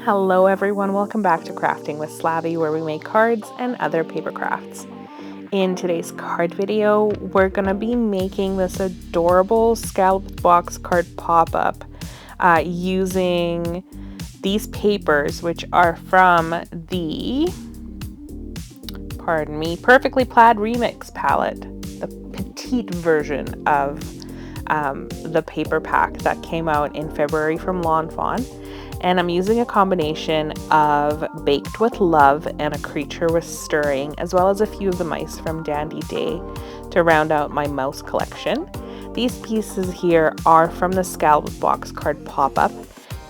Hello everyone, welcome back to Crafting with Slavie, where we make cards and other paper crafts. In today's card video, we're going to be making this adorable scalloped box card pop-up using these papers, which are from the, Perfectly Plaid Remix palette, the petite version of the paper pack that came out in February from Lawn Fawn. And I'm using a combination of Baked with Love and A Creature with Stirring, as well as a few of the mice from Dandy Day to round out my mouse collection. These pieces here are from the Scalloped box card pop-up,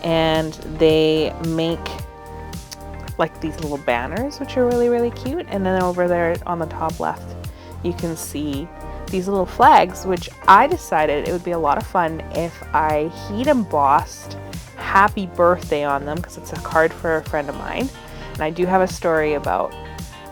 and they make like these little banners, which are really, really cute. And then over there on the top left, you can see these little flags, which I decided it would be a lot of fun if I heat embossed happy birthday on them, because it's a card for a friend of mine. And I do have a story about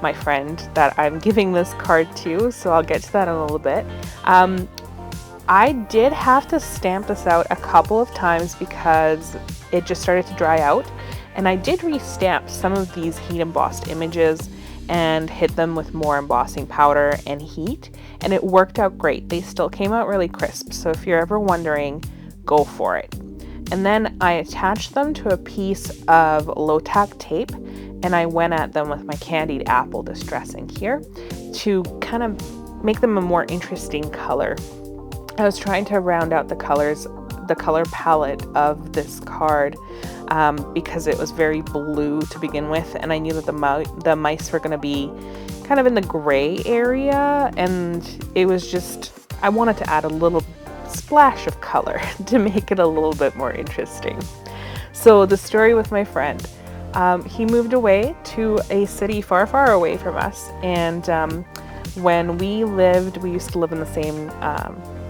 my friend that I'm giving this card to, so I'll get to that in a little bit. I did have to stamp this out a couple of times because it just started to dry out, and I did re-stamp some of these heat embossed images and hit them with more embossing powder and heat, and it worked out great. They still came out really crisp, so if you're ever wondering, go for it. And then I attached them to a piece of low-tack tape, and I went at them with my Candied apple distressing here to kind of make them a more interesting color. I was trying to round out the colors, the color palette of this card, because it was very blue to begin with, and I knew that the mice were going to be kind of in the gray area, and it was just, I wanted to add a little splash of color to make it a little bit more interesting. So the story with my friend, he moved away to a city far, far away from us, and when we used to live in the same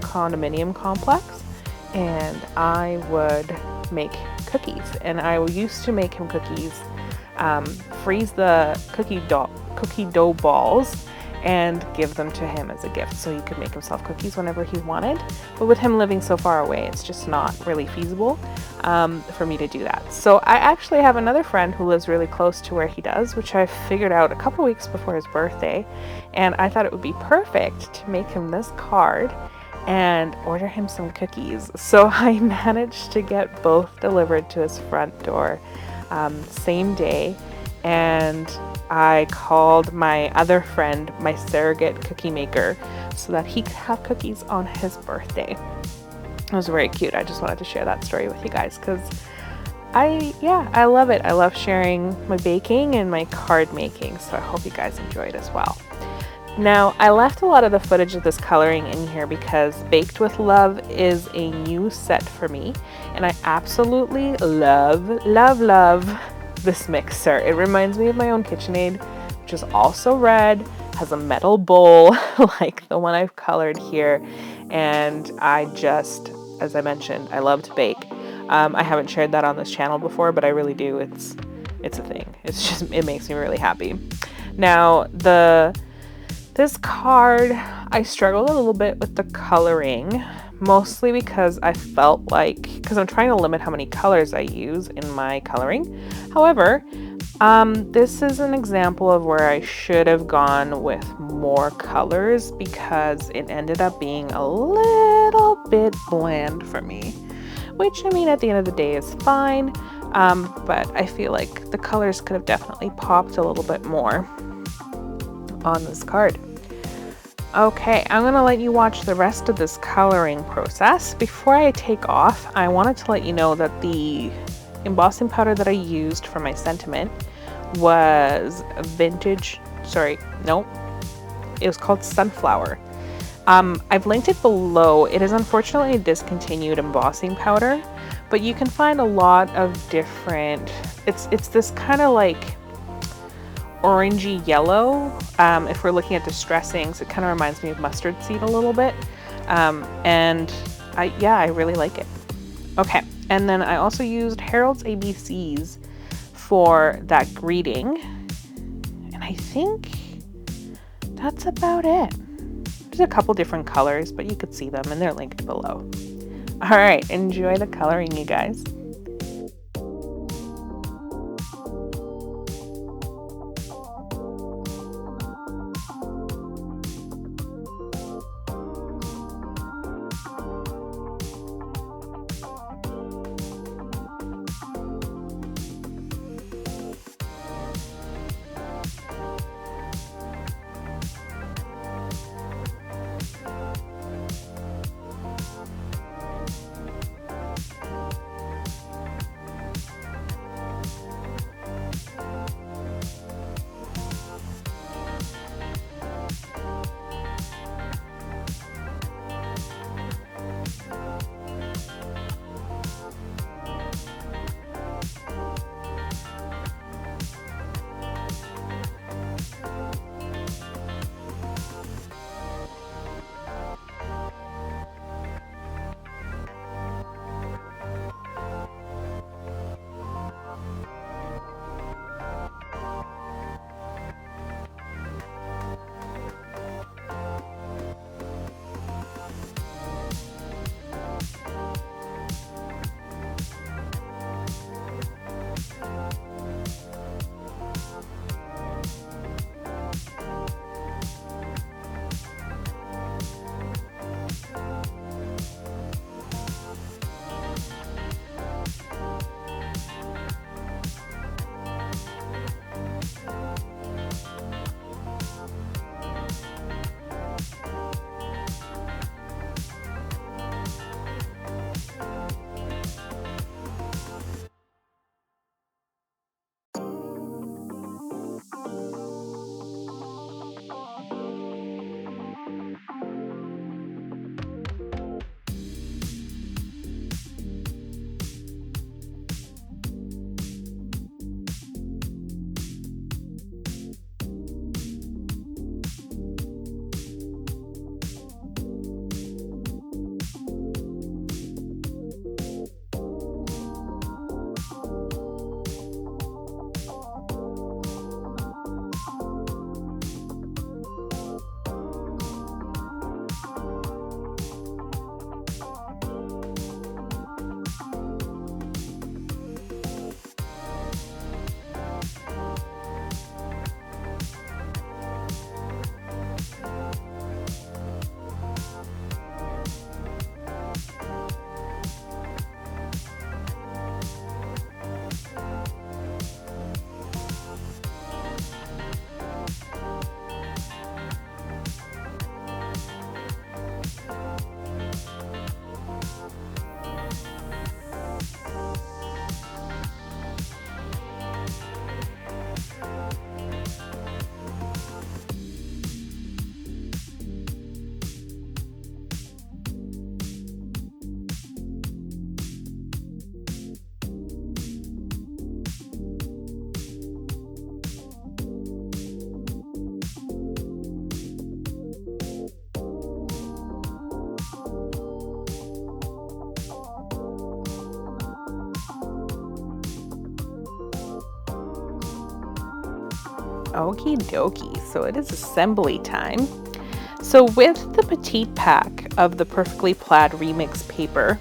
condominium complex, and I would make cookies, and I used to make him cookies, freeze the cookie dough balls and give them to him as a gift, so he could make himself cookies whenever he wanted. But with him living so far away, it's just not really feasible for me to do that. So I actually have another friend who lives really close to where he does, which I figured out a couple weeks before his birthday, and I thought it would be perfect to make him this card and order him some cookies. So I managed to get both delivered to his front door same day, and I called my other friend, my surrogate cookie maker, so that he could have cookies on his birthday. It was very cute. I just wanted to share that story with you guys because I love it. I love sharing my baking and my card making, so I hope you guys enjoy it as well. Now, I left a lot of the footage of this coloring in here because Baked with Love is a new set for me, and I absolutely love, love, love this mixer. It reminds me of my own KitchenAid, which is also red, has a metal bowl like the one I've colored here, and I just, as I mentioned, I love to bake. I haven't shared that on this channel before, but I really do. It's a thing. It makes me really happy. Now, this card, I struggled a little bit with the coloring, mostly because I felt like, because I'm trying to limit how many colors I use in my coloring. However, this is an example of where I should have gone with more colors because it ended up being a little bit bland for me, which, I mean, at the end of the day is fine, but I feel like the colors could have definitely popped a little bit more on this card. Okay, I'm going to let you watch the rest of this coloring process. Before I take off, I wanted to let you know that the embossing powder that I used for my sentiment was it was called Sunflower. I've linked it below. It is unfortunately a discontinued embossing powder, but you can find a lot of different, it's this kind of like orangey yellow. If we're looking at distressings, it kind of reminds me of mustard seed a little bit, and I really like it. Okay, and then I also used Harold's ABCs for that greeting, and I think that's about it. There's a couple different colors, but you could see them and they're linked below. All right, enjoy the coloring, you guys. Okie dokie, so it is assembly time. So with the petite pack of the Perfectly Plaid Remix paper,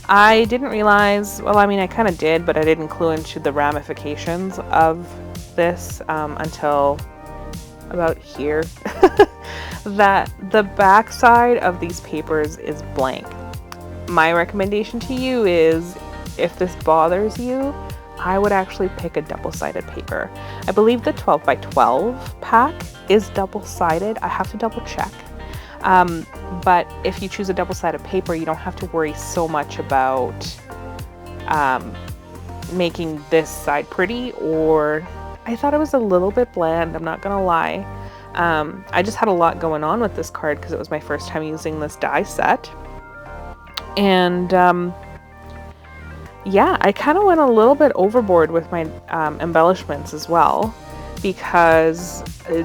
I didn't realize, well, I mean, I kind of did, but I didn't clue into the ramifications of this until about here, that the back side of these papers is blank. My recommendation to you is, if this bothers you, I would actually pick a double-sided paper. I believe the 12 by 12 pack is double-sided. I have to double check. But if you choose a double-sided paper, you don't have to worry so much about making this side pretty, or I thought it was a little bit bland, I'm not gonna lie. I just had a lot going on with this card because it was my first time using this die set. And yeah, I kind of went a little bit overboard with my embellishments as well, because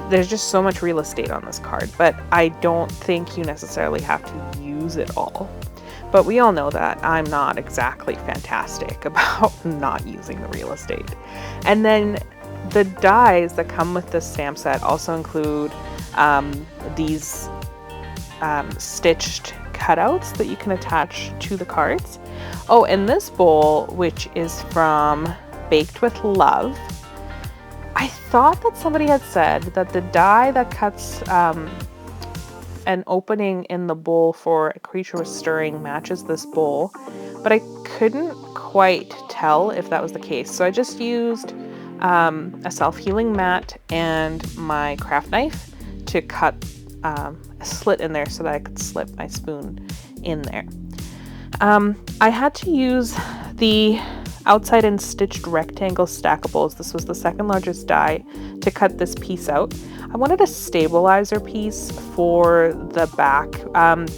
there's just so much real estate on this card, but I don't think you necessarily have to use it all. But we all know that I'm not exactly fantastic about not using the real estate. And then the dies that come with this stamp set also include these stitched cutouts that you can attach to the cards. Oh, and this bowl, which is from Baked with Love, I thought that somebody had said that the die that cuts an opening in the bowl for A Creature with Stirring matches this bowl, but I couldn't quite tell if that was the case. So I just used a self-healing mat and my craft knife to cut a slit in there so that I could slip my spoon in there. I had to use the outside and stitched rectangle stackables. This was the second largest die to cut this piece out. I wanted a stabilizer piece for the back.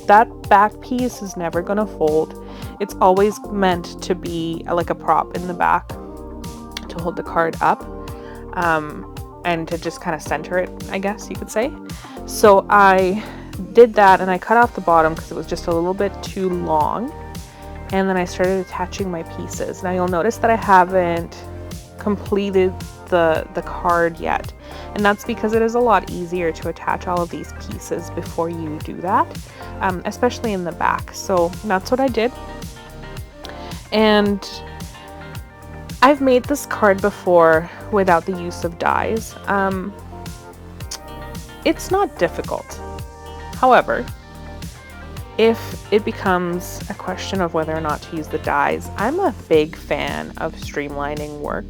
That back piece is never going to fold. It's always meant to be like a prop in the back to hold the card up and to just kind of center it, I guess you could say. So I did that, and I cut off the bottom because it was just a little bit too long. And then I started attaching my pieces. Now you'll notice that I haven't completed the card yet, and that's because it is a lot easier to attach all of these pieces before you do that, especially in the back. So that's what I did. And I've made this card before without the use of dies. It's not difficult. However, if it becomes a question of whether or not to use the dies, I'm a big fan of streamlining work,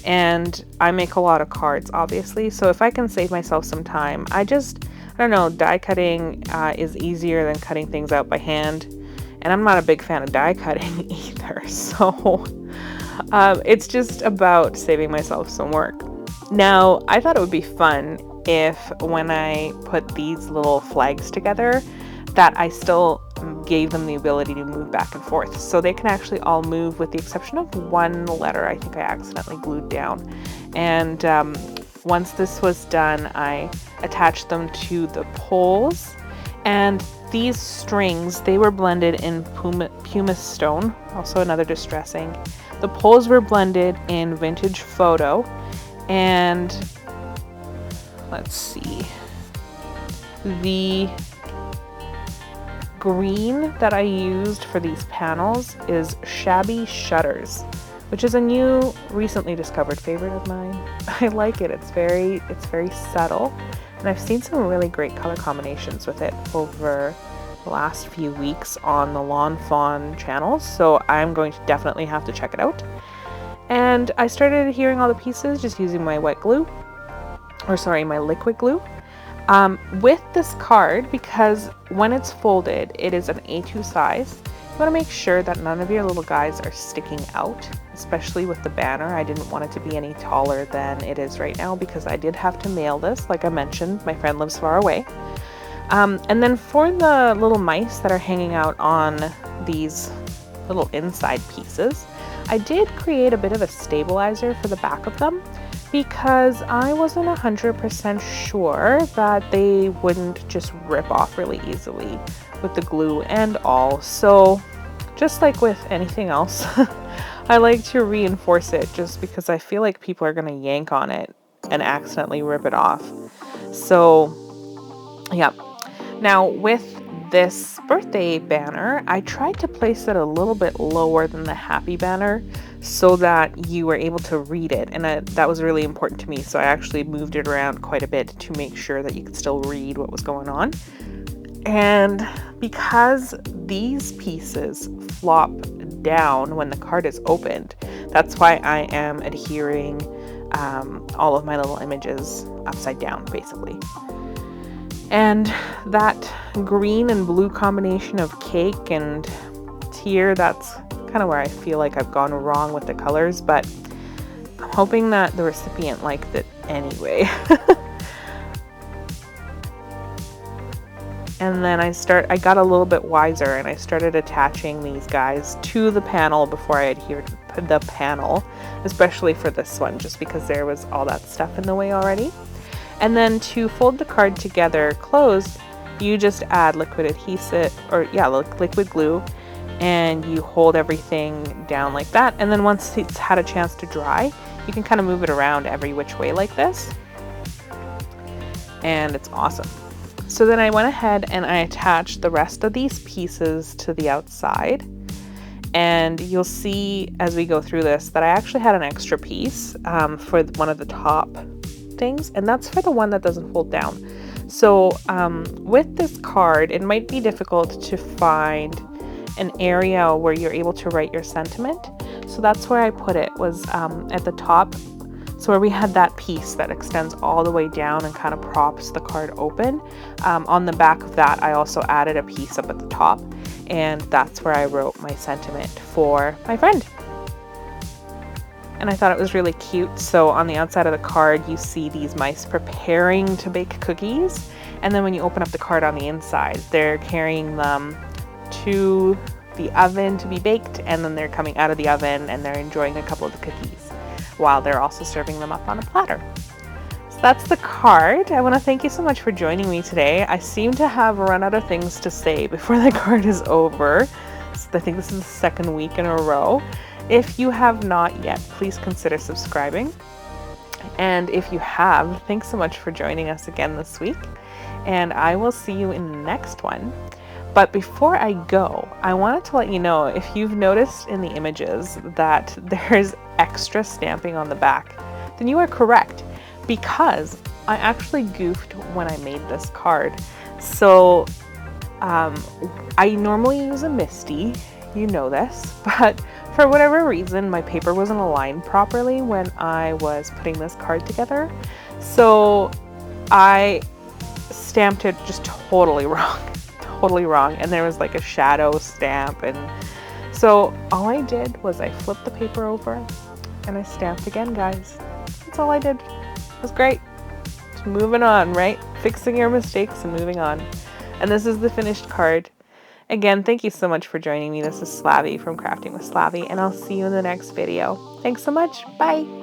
and I make a lot of cards, obviously, so if I can save myself some time, I don't know, die cutting is easier than cutting things out by hand, and I'm not a big fan of die cutting either, so it's just about saving myself some work. Now, I thought it would be fun if when I put these little flags together, that I still gave them the ability to move back and forth. So they can actually all move with the exception of one letter I think I accidentally glued down. And once this was done, I attached them to the poles. And these strings, they were blended in Pumice stone, also another distressing. The poles were blended in Vintage Photo. And let's see, the green that I used for these panels is Shabby Shutters, which is a new, recently discovered favorite of mine. I like it. It's very subtle, and I've seen some really great color combinations with it over the last few weeks on the Lawn Fawn channels, so I'm going to definitely have to check it out. And I started adhering all the pieces just using my my liquid glue. With this card, because when it's folded, it is an A2 size, you want to make sure that none of your little guys are sticking out, especially with the banner. I didn't want it to be any taller than it is right now because I did have to mail this. Like I mentioned, my friend lives far away. And then for the little mice that are hanging out on these little inside pieces, I did create a bit of a stabilizer for the back of them, because I wasn't 100% sure that they wouldn't just rip off really easily with the glue and all. So just like with anything else, I like to reinforce it just because I feel like people are going to yank on it and accidentally rip it off. So yeah. Now with this birthday banner, I tried to place it a little bit lower than the happy banner so that you were able to read it, and that was really important to me. So I actually moved it around quite a bit to make sure that you could still read what was going on. And because these pieces flop down when the card is opened, that's why I am adhering all of my little images upside down, basically. And that green and blue combination of cake and tear, that's kind of where I feel like I've gone wrong with the colors, but I'm hoping that the recipient liked it anyway. And then I got a little bit wiser and I started attaching these guys to the panel before I adhered to the panel, especially for this one, just because there was all that stuff in the way already. And then to fold the card together closed, you just add liquid adhesive, or yeah, liquid glue, and you hold everything down like that. And then once it's had a chance to dry, you can kind of move it around every which way like this. And it's awesome. So then I went ahead and I attached the rest of these pieces to the outside. And you'll see as we go through this that I actually had an extra piece for one of the top things, and that's for the one that doesn't fold down. So with this card, it might be difficult to find an area where you're able to write your sentiment. So that's where I put it, was at the top. So where we had that piece that extends all the way down and kind of props the card open. On the back of that, I also added a piece up at the top, and that's where I wrote my sentiment for my friend. And I thought it was really cute. So on the outside of the card, you see these mice preparing to bake cookies. And then when you open up the card on the inside, they're carrying them to the oven to be baked. And then they're coming out of the oven and they're enjoying a couple of the cookies while they're also serving them up on a platter. So that's the card. I want to thank you so much for joining me today. I seem to have run out of things to say before the card is over. So I think this is the second week in a row. If you have not yet, please consider subscribing. And if you have, thanks so much for joining us again this week. And I will see you in the next one. But before I go, I wanted to let you know, if you've noticed in the images that there's extra stamping on the back, then you are correct, because I actually goofed when I made this card. So I normally use a MISTI, you know this, but for whatever reason, my paper wasn't aligned properly when I was putting this card together. So I stamped it just totally wrong. And there was like a shadow stamp, and so all I did was I flipped the paper over and I stamped again, guys. That's all I did. It was great. Just moving on, right? Fixing your mistakes and moving on. And this is the finished card. Again, thank you so much for joining me. This is Slavie from Crafting with Slavie, and I'll see you in the next video. Thanks so much. Bye.